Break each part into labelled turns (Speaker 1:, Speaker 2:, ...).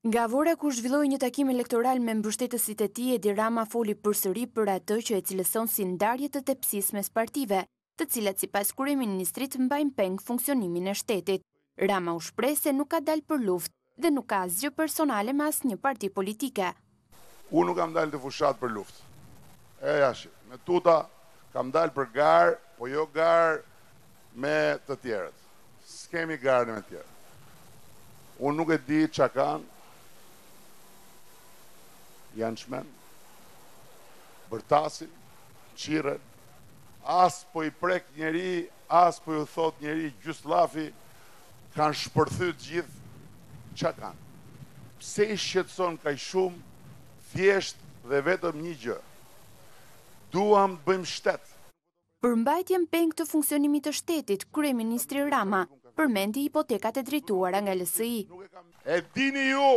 Speaker 1: Nga Vora, kur zhvilloi një takim elektoral me mbështetësit e tij, Edi Rama foli përsëri për atë që e cilëson si ndarje të tepsisë mes partive, të cilat sipas kryeministrit mbajnë peng funksionimin e shtetit. Rama u shpreh se nuk ka dalë për luftë dhe nuk ka asgjë personale me asnjë parti politike.
Speaker 2: Unë nuk kam dalë të fushat për luftë. Me tuta kam dalë për garë, po jo garë me të tjerët. S'kemi garë me të tjerët. Unë nuk e di çka kanë, janë shmen, bërtasin, qiren, as po i prek njeri, as po ju thot njeri gjyslafi, kanë shpërthyt gjithë, çka kanë? Pse i shqetëson kaq shumë, thjesht dhe vetëm një gjë. Duam të bëjmë shtet.
Speaker 1: Për mbajtjen peng të funksionimit të shtetit, kryeministri Rama përmendi hipotekat e drejtuara nga LSI.
Speaker 2: E dini ju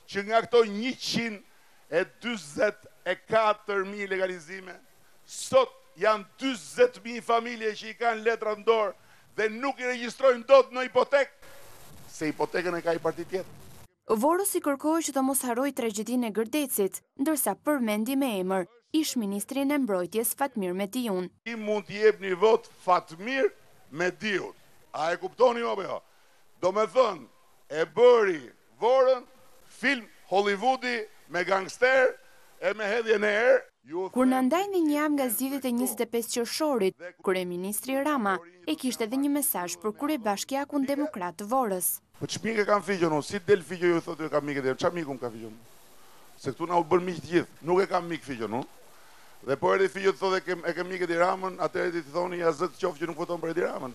Speaker 2: që nga këto 124.000 legalizime, sot janë 40.000 familje që i kanë letrat në dorë dhe nuk i regjistrojnë dot në hipotek, se hipotekën e ka i parti tjetër.
Speaker 1: Vorës i kërkoi që të mos harroj tragjedinë e Gërdecit, ndërsa përmendi me emër ish-ministrin e mbrojtjes Fatmir Mediun.
Speaker 2: Ti mund t'i jep një vot Fatmir Mediut. A e kuptoni apo jo? Do me thënë, e bëri Vorën film Hollywoodi me gangster e me hedhje në erë.
Speaker 1: Kur në ndajnë një javë nga zgjedhjet e 25 qershorit, kryeministri Rama e kishte edhe një mesazh për kryebashkiakun demokrat të Vorës.
Speaker 2: Po ç'mikë kam figjën unë, si del figjë ju thotë ju kam mikë dhe ç'a mikum ka figjën? Se këtu na u bën miq të gjithë, nuk e kam mik figjën unë. Dhe po erdhi figjë të thotë e ke mikë Edi Ramën, atëherë ti thoni ja zot qoftë që nuk voton për Edi Ramën.